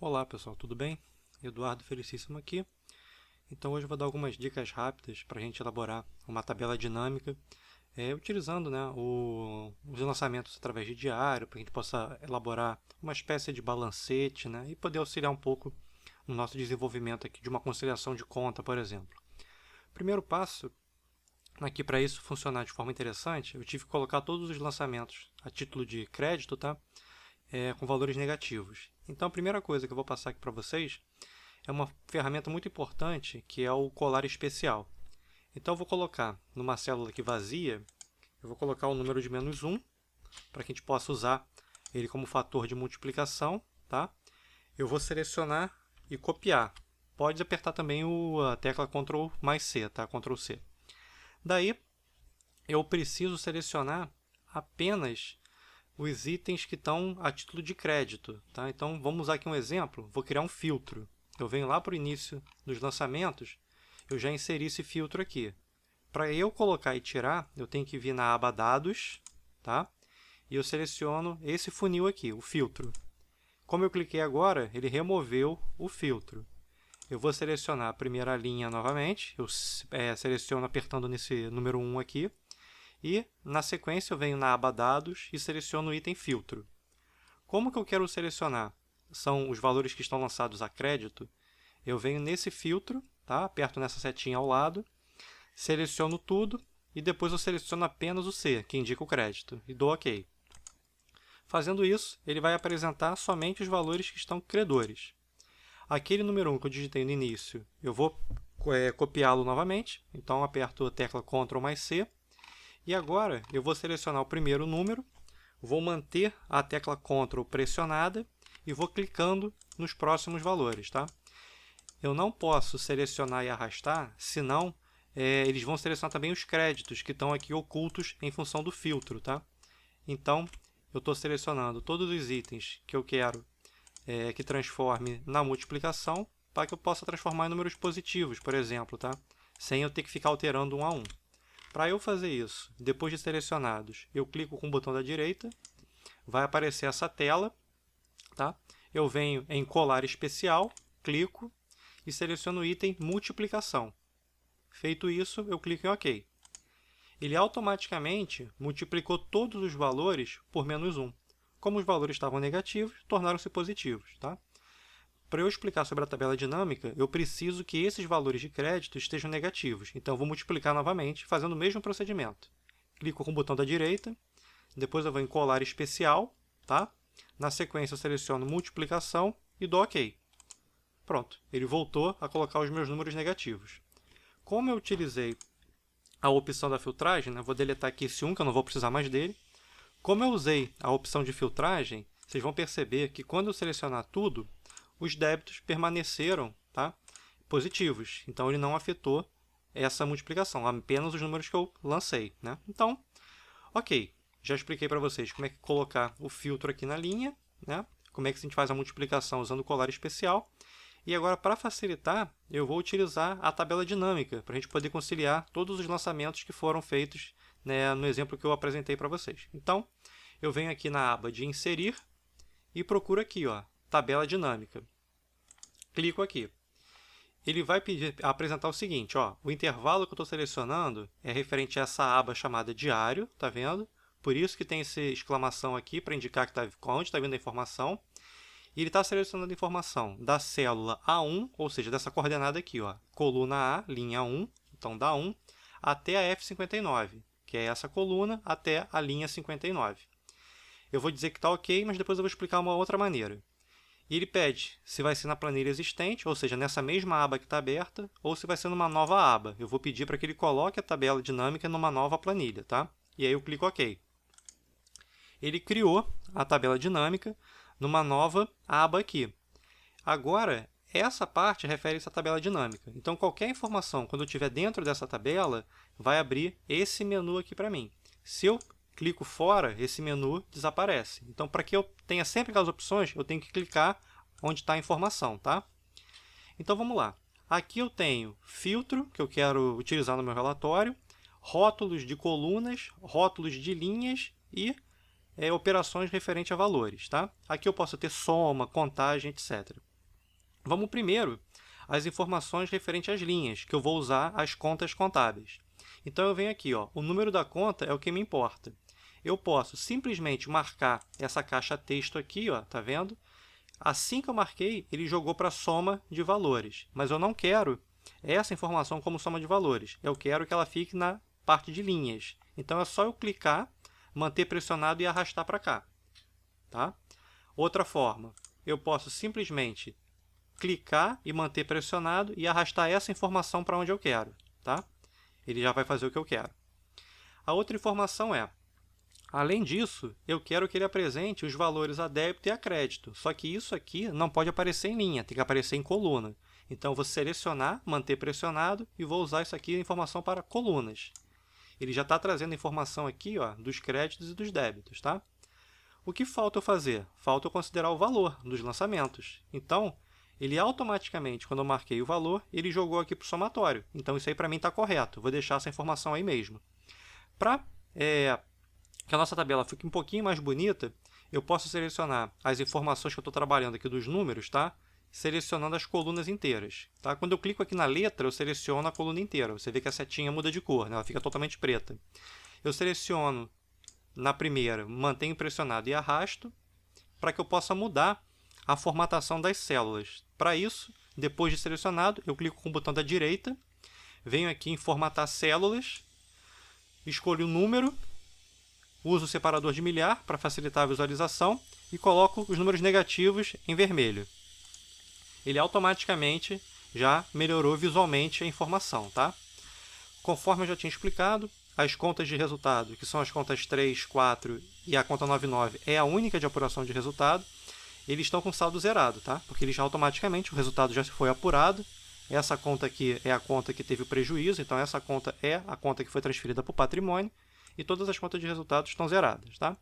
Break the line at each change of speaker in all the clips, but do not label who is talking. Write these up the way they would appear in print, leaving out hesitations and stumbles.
Olá pessoal, tudo bem? Eduardo Felicíssimo aqui. Então hoje eu vou dar algumas dicas rápidas para a gente elaborar uma tabela dinâmica utilizando, os lançamentos através de diário, para que a gente possa elaborar uma espécie de balancete, e poder auxiliar um pouco no nosso desenvolvimento aqui de uma conciliação de conta, por exemplo. Primeiro passo, aqui para isso funcionar de forma interessante, eu tive que colocar todos os lançamentos a título de crédito, tá? Com valores negativos. Então a primeira coisa que eu vou passar aqui para vocês é uma ferramenta muito importante, que é o colar especial. Então eu vou colocar numa célula aqui vazia, eu vou colocar o número de -1, para que a gente possa usar ele como fator de multiplicação, tá? Eu vou selecionar e copiar. Pode apertar também a tecla Ctrl mais C, tá? Ctrl C. Daí, eu preciso selecionar apenas os itens que estão a título de crédito, tá? Então, vamos usar aqui um exemplo. Vou criar um filtro. Eu venho lá para o início dos lançamentos, eu já inseri esse filtro aqui. Para eu colocar e tirar, eu tenho que vir na aba Dados, tá? E eu seleciono esse funil aqui, o filtro. Como eu cliquei agora, ele removeu o filtro. Eu vou selecionar a primeira linha novamente, eu seleciono apertando nesse número 1 aqui, e, na sequência, eu venho na aba Dados e seleciono o item Filtro. Como que eu quero selecionar? São os valores que estão lançados a crédito. Eu venho nesse filtro, tá? Aperto nessa setinha ao lado, seleciono tudo e depois eu seleciono apenas o C, que indica o crédito, e dou OK. Fazendo isso, ele vai apresentar somente os valores que estão credores. Aquele número 1 que eu digitei no início, eu vou copiá-lo novamente, então aperto a tecla Ctrl mais C. E agora eu vou selecionar o primeiro número, vou manter a tecla Ctrl pressionada e vou clicando nos próximos valores, tá? Eu não posso selecionar e arrastar, senão eles vão selecionar também os créditos que estão aqui ocultos em função do filtro, tá? Então, eu estou selecionando todos os itens que eu quero que transforme na multiplicação para que eu possa transformar em números positivos, por exemplo, tá? Sem eu ter que ficar alterando um a um. Para eu fazer isso, depois de selecionados, eu clico com o botão da direita, vai aparecer essa tela, tá? Eu venho em colar especial, clico e seleciono o item multiplicação. Feito isso, eu clico em OK. Ele automaticamente multiplicou todos os valores por -1. Como os valores estavam negativos, tornaram-se positivos, tá? Para eu explicar sobre a tabela dinâmica, eu preciso que esses valores de crédito estejam negativos. Então, eu vou multiplicar novamente, fazendo o mesmo procedimento. Clico com o botão da direita, depois eu vou em colar especial, tá? Na sequência, eu seleciono multiplicação e dou OK. Pronto, ele voltou a colocar os meus números negativos. Como eu utilizei a opção da filtragem, vou deletar aqui esse 1, que eu não vou precisar mais dele. Como eu usei a opção de filtragem, vocês vão perceber que quando eu selecionar tudo, os débitos permaneceram, tá, positivos. Então, ele não afetou essa multiplicação, apenas os números que eu lancei, né? Então, ok, já expliquei para vocês como é que colocar o filtro aqui na linha, né? Como é que a gente faz a multiplicação usando o colar especial. E agora, para facilitar, eu vou utilizar a tabela dinâmica, para a gente poder conciliar todos os lançamentos que foram feitos, no exemplo que eu apresentei para vocês. Então, eu venho aqui na aba de Inserir e procuro aqui, ó, tabela dinâmica. Clico aqui. Ele vai apresentar o seguinte, ó, o intervalo que eu estou selecionando é referente a essa aba chamada Diário, tá vendo? Por isso que tem essa exclamação aqui para indicar que onde está vindo a informação. E ele está selecionando a informação da célula A1, ou seja, dessa coordenada aqui, ó, coluna A, linha 1, então da 1, até a F59, que é essa coluna, até a linha 59. Eu vou dizer que está ok, mas depois eu vou explicar uma outra maneira. E ele pede se vai ser na planilha existente, ou seja, nessa mesma aba que está aberta, ou se vai ser numa nova aba. Eu vou pedir para que ele coloque a tabela dinâmica numa nova planilha, tá? E aí eu clico OK. Ele criou a tabela dinâmica numa nova aba aqui. Agora, essa parte refere-se à tabela dinâmica. Então, qualquer informação, quando eu estiver dentro dessa tabela, vai abrir esse menu aqui para mim. Se eu clico fora, esse menu desaparece. Então, para que eu tenha sempre aquelas opções, eu tenho que clicar onde está a informação, tá? Então, vamos lá. Aqui eu tenho filtro, que eu quero utilizar no meu relatório, rótulos de colunas, rótulos de linhas e operações referentes a valores, tá? Aqui eu posso ter soma, contagem, etc. Vamos primeiro às informações referentes às linhas, que eu vou usar as contas contábeis. Então, eu venho aqui, ó, o número da conta é o que me importa. Eu posso simplesmente marcar essa caixa texto aqui, ó, tá vendo? Assim que eu marquei, ele jogou para a soma de valores, mas eu não quero essa informação como soma de valores. Eu quero que ela fique na parte de linhas. Então, é só eu clicar, manter pressionado e arrastar para cá. Tá? Outra forma, eu posso simplesmente clicar e manter pressionado e arrastar essa informação para onde eu quero. Tá? Ele já vai fazer o que eu quero. A outra informação é, além disso, eu quero que ele apresente os valores a débito e a crédito. Só que isso aqui não pode aparecer em linha, tem que aparecer em coluna. Então, eu vou selecionar, manter pressionado e vou usar isso aqui, informação para colunas. Ele já está trazendo informação aqui, ó, dos créditos e dos débitos. Tá? O que falta eu fazer? Falta eu considerar o valor dos lançamentos. Então, ele automaticamente, quando eu marquei o valor, ele jogou aqui para o somatório. Então, isso aí para mim está correto. Vou deixar essa informação aí mesmo. Para que a nossa tabela fique um pouquinho mais bonita, eu posso selecionar as informações que eu estou trabalhando aqui dos números, tá? Selecionando as colunas inteiras. Tá? Quando eu clico aqui na letra, eu seleciono a coluna inteira. Você vê que a setinha muda de cor, né? Ela fica totalmente preta. Eu seleciono na primeira, mantenho pressionado e arrasto, para que eu possa mudar a formatação das células. Para isso, depois de selecionado, eu clico com o botão da direita, venho aqui em formatar células, escolho o número, uso o separador de milhar para facilitar a visualização e coloco os números negativos em vermelho. Ele automaticamente já melhorou visualmente a informação. Tá? Conforme eu já tinha explicado, as contas de resultado, que são as contas 3, 4 e a conta 99, é a única de apuração de resultado. Eles estão com saldo zerado, tá? Porque eles automaticamente, o resultado já foi apurado. Essa conta aqui é a conta que teve o prejuízo, então essa conta é a conta que foi transferida para o patrimônio. E todas as contas de resultados estão zeradas. Tá?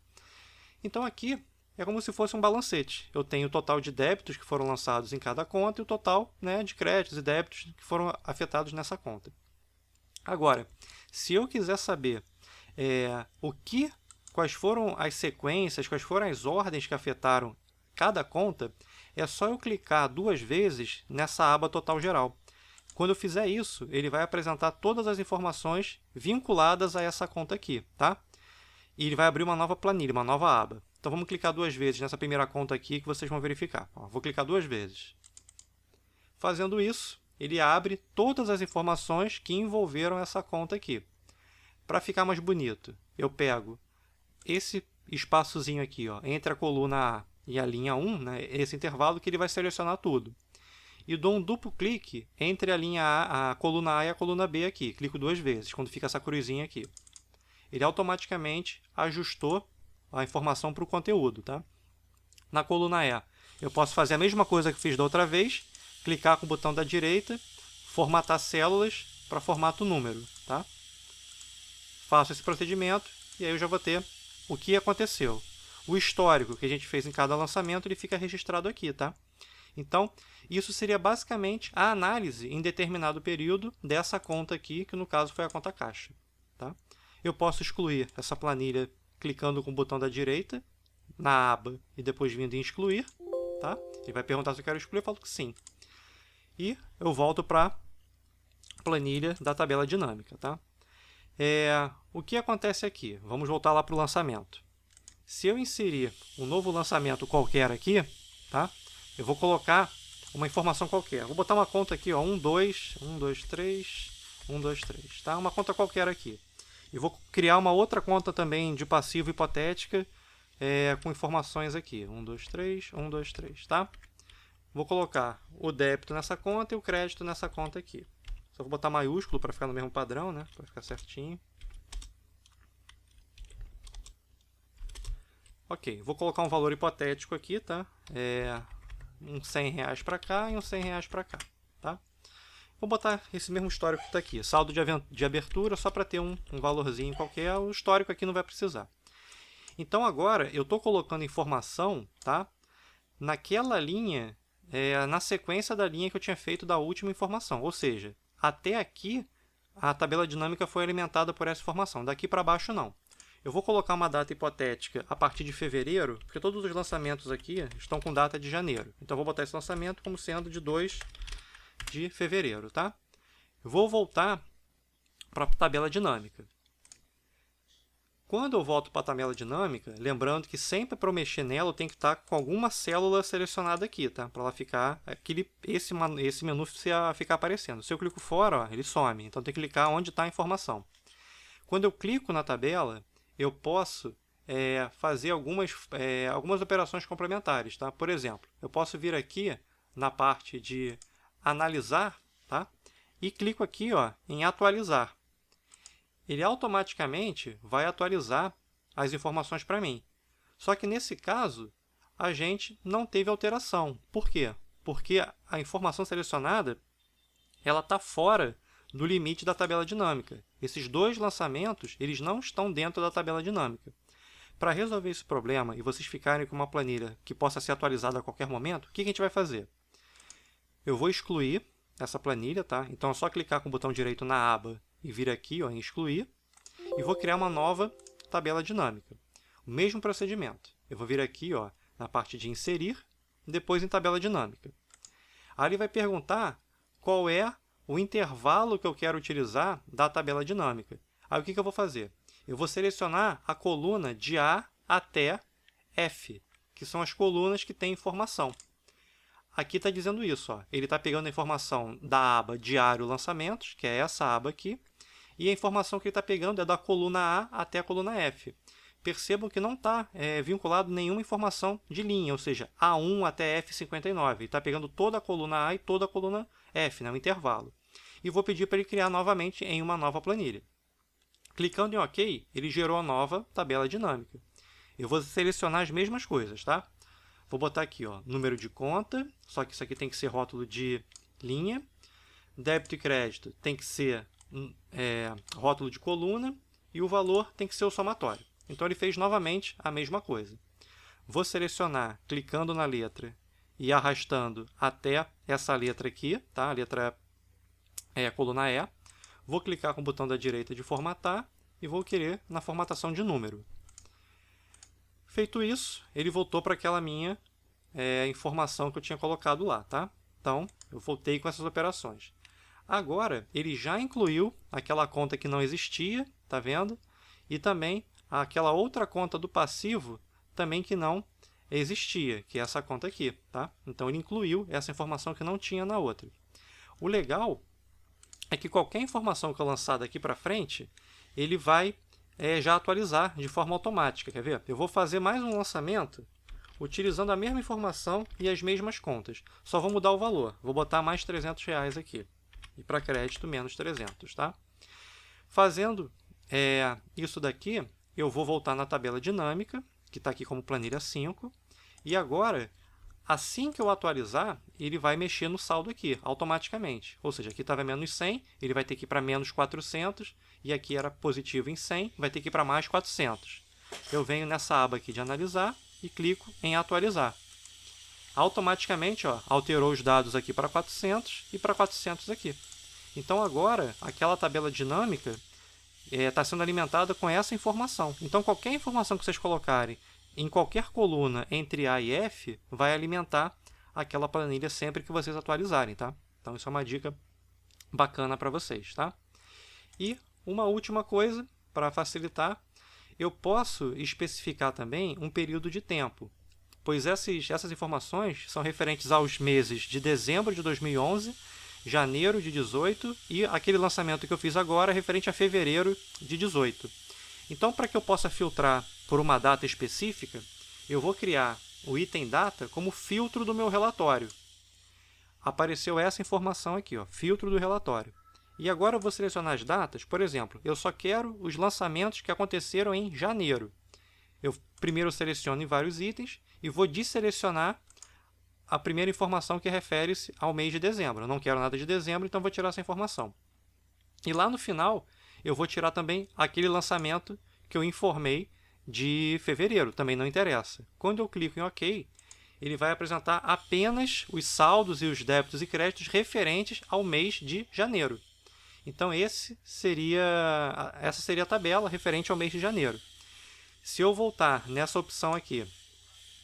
Então, aqui é como se fosse um balancete. Eu tenho o total de débitos que foram lançados em cada conta e o total, né, de créditos e débitos que foram afetados nessa conta. Agora, se eu quiser saber quais foram as sequências, quais foram as ordens que afetaram cada conta, é só eu clicar 2 vezes nessa aba Total Geral. Quando eu fizer isso, ele vai apresentar todas as informações vinculadas a essa conta aqui. Tá? E ele vai abrir uma nova planilha, uma nova aba. Então, vamos clicar 2 vezes nessa primeira conta aqui que vocês vão verificar. Ó, vou clicar 2 vezes. Fazendo isso, ele abre todas as informações que envolveram essa conta aqui. Para ficar mais bonito, eu pego esse espaçozinho aqui, ó, entre a coluna A e a linha 1, né, esse intervalo que ele vai selecionar tudo. E dou um duplo clique entre a linha A, a coluna A e a coluna B aqui. Clico 2 vezes, quando fica essa cruzinha aqui. Ele automaticamente ajustou a informação para o conteúdo. Tá? Na coluna E, eu posso fazer a mesma coisa que fiz da outra vez, clicar com o botão da direita, formatar células para formato número. Tá? Faço esse procedimento e aí eu já vou ter o que aconteceu. O histórico que a gente fez em cada lançamento ele fica registrado aqui. Tá? Então, isso seria basicamente a análise em determinado período dessa conta aqui, que no caso foi a conta caixa. Tá? Eu posso excluir essa planilha clicando com o botão da direita na aba e depois vindo em excluir. Tá? Ele vai perguntar se eu quero excluir, eu falo que sim. E eu volto para a planilha da tabela dinâmica. Tá? O que acontece aqui? Vamos voltar lá para o lançamento. Se eu inserir um novo lançamento qualquer aqui, tá? Eu vou colocar uma informação qualquer. Vou botar uma conta aqui, ó, 1, 2, 1, 2, 3, 1, 2, 3. Tá? Uma conta qualquer aqui. E vou criar uma outra conta também de passivo hipotética com informações aqui. 1, 2, 3, 1, 2, 3. Tá? Vou colocar o débito nessa conta e o crédito nessa conta aqui. Só vou botar maiúsculo para ficar no mesmo padrão, né? Para ficar certinho. Ok, vou colocar um valor hipotético aqui, tá? Uns R$100 para cá e uns R$100 para cá, tá? Vou botar esse mesmo histórico que está aqui, saldo de abertura, só para ter um valorzinho qualquer, o histórico aqui não vai precisar. Então, agora, eu estou colocando informação, tá? Naquela linha, na sequência da linha que eu tinha feito da última informação, ou seja, até aqui, a tabela dinâmica foi alimentada por essa informação, daqui para baixo não. Eu vou colocar uma data hipotética a partir de fevereiro, porque todos os lançamentos aqui estão com data de janeiro. Então, eu vou botar esse lançamento como sendo de 2 de fevereiro, tá? Eu vou voltar para a tabela dinâmica. Quando eu volto para a tabela dinâmica, lembrando que sempre para eu mexer nela, eu tenho que estar com alguma célula selecionada aqui, tá? Para ela ficar, esse menu ficar aparecendo. Se eu clico fora, ó, ele some. Então, tem que clicar onde está a informação. Quando eu clico na tabela, eu posso fazer algumas operações complementares, tá? Por exemplo, eu posso vir aqui na parte de analisar, tá? E clico aqui, ó, em atualizar. Ele automaticamente vai atualizar as informações para mim. Só que nesse caso, a gente não teve alteração. Por quê? Porque a informação selecionada ela está fora do limite da tabela dinâmica. Esses dois lançamentos eles não estão dentro da tabela dinâmica. Para resolver esse problema e vocês ficarem com uma planilha que possa ser atualizada a qualquer momento, o que a gente vai fazer? Eu vou excluir essa planilha, tá? Então é só clicar com o botão direito na aba e vir aqui, ó, em excluir, e vou criar uma nova tabela dinâmica. O mesmo procedimento. Eu vou vir aqui, ó, na parte de inserir, depois em tabela dinâmica. Aí ele vai perguntar qual é o intervalo que eu quero utilizar da tabela dinâmica. Aí o que eu vou fazer? Eu vou selecionar a coluna de A até F, que são as colunas que têm informação. Aqui está dizendo isso, ó. Ele está pegando a informação da aba Diário Lançamentos, que é essa aba aqui, e a informação que ele está pegando é da coluna A até a coluna F. Percebam que não está vinculado nenhuma informação de linha, ou seja, A1 até F59. Ele está pegando toda a coluna A e toda a coluna F, né, o intervalo. E vou pedir para ele criar novamente em uma nova planilha. Clicando em OK, ele gerou a nova tabela dinâmica. Eu vou selecionar as mesmas coisas, tá? Vou botar aqui, ó, número de conta, só que isso aqui tem que ser rótulo de linha. Débito e crédito tem que ser rótulo de coluna. E o valor tem que ser o somatório. Então, ele fez novamente a mesma coisa. Vou selecionar, clicando na letra e arrastando até essa letra aqui, tá? A letra a coluna E. Vou clicar com o botão da direita de formatar e vou querer na formatação de número. Feito isso, ele voltou para aquela minha informação que eu tinha colocado lá, tá? Então, eu voltei com essas operações. Agora, ele já incluiu aquela conta que não existia, tá vendo? E também aquela outra conta do passivo também que não existia, que é essa conta aqui, tá? Então, ele incluiu essa informação que não tinha na outra. O legal é que qualquer informação que eu lançar daqui para frente, ele vai já atualizar de forma automática. Quer ver? Eu vou fazer mais um lançamento utilizando a mesma informação e as mesmas contas. Só vou mudar o valor. Vou botar mais R$300 aqui. E para crédito, menos 300. Tá? Fazendo isso daqui, eu vou voltar na tabela dinâmica, que está aqui como planilha 5. E agora, assim que eu atualizar, ele vai mexer no saldo aqui, automaticamente. Ou seja, aqui estava menos 100, ele vai ter que ir para menos 400, e aqui era positivo em 100, vai ter que ir para mais 400. Eu venho nessa aba aqui de analisar e clico em atualizar. Automaticamente, ó, alterou os dados aqui para 400 e para 400 aqui. Então, agora, aquela tabela dinâmica está sendo alimentada com essa informação. Então, qualquer informação que vocês colocarem em qualquer coluna entre A e F, vai alimentar aquela planilha sempre que vocês atualizarem, tá? Então, isso é uma dica bacana para vocês, tá? E uma última coisa, para facilitar, eu posso especificar também um período de tempo, pois essas informações são referentes aos meses de dezembro de 2011, janeiro de 18 e aquele lançamento que eu fiz agora referente a fevereiro de 18. Então, para que eu possa filtrar por uma data específica, eu vou criar o item data como filtro do meu relatório. Apareceu essa informação aqui, ó, filtro do relatório. E agora eu vou selecionar as datas. Por exemplo, eu só quero os lançamentos que aconteceram em janeiro. Eu primeiro seleciono em vários itens e vou desselecionar a primeira informação que refere-se ao mês de dezembro. Eu não quero nada de dezembro, então vou tirar essa informação. E lá no final, eu vou tirar também aquele lançamento que eu informei de fevereiro, também não interessa. Quando eu clico em OK, ele vai apresentar apenas os saldos e os débitos e créditos referentes ao mês de janeiro. Então, essa seria a tabela referente ao mês de janeiro. Se eu voltar nessa opção aqui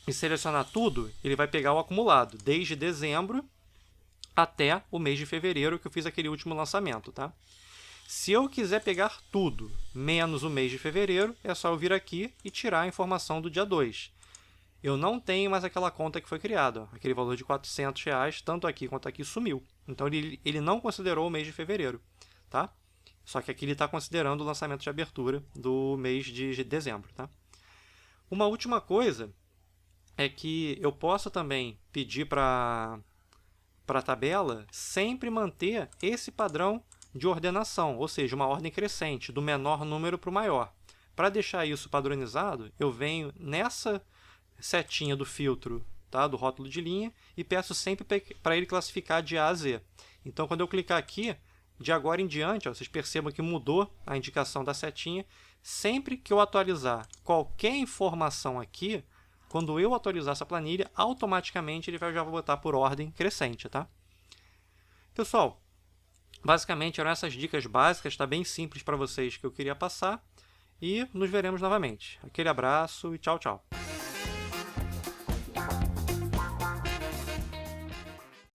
e selecionar tudo, ele vai pegar o acumulado, desde dezembro até o mês de fevereiro, que eu fiz aquele último lançamento, tá? Se eu quiser pegar tudo, menos o mês de fevereiro, é só eu vir aqui e tirar a informação do dia 2. Eu não tenho mais aquela conta que foi criada, ó, aquele valor de R$400, tanto aqui quanto aqui, sumiu. Então, ele não considerou o mês de fevereiro, tá? Só que aqui ele está considerando o lançamento de abertura do mês de dezembro, tá? Uma última coisa é que eu posso também pedir para a tabela sempre manter esse padrão de ordenação, ou seja, uma ordem crescente, do menor número para o maior. Para deixar isso padronizado, eu venho nessa setinha do filtro, tá, do rótulo de linha, e peço sempre para ele classificar de A a Z. Então, quando eu clicar aqui, de agora em diante, ó, vocês percebam que mudou a indicação da setinha. Sempre que eu atualizar qualquer informação aqui, quando eu atualizar essa planilha, automaticamente ele já vai botar por ordem crescente, tá? Pessoal, basicamente eram essas dicas básicas, tá bem simples para vocês que eu queria passar, e nos veremos novamente. Aquele abraço e tchau, tchau.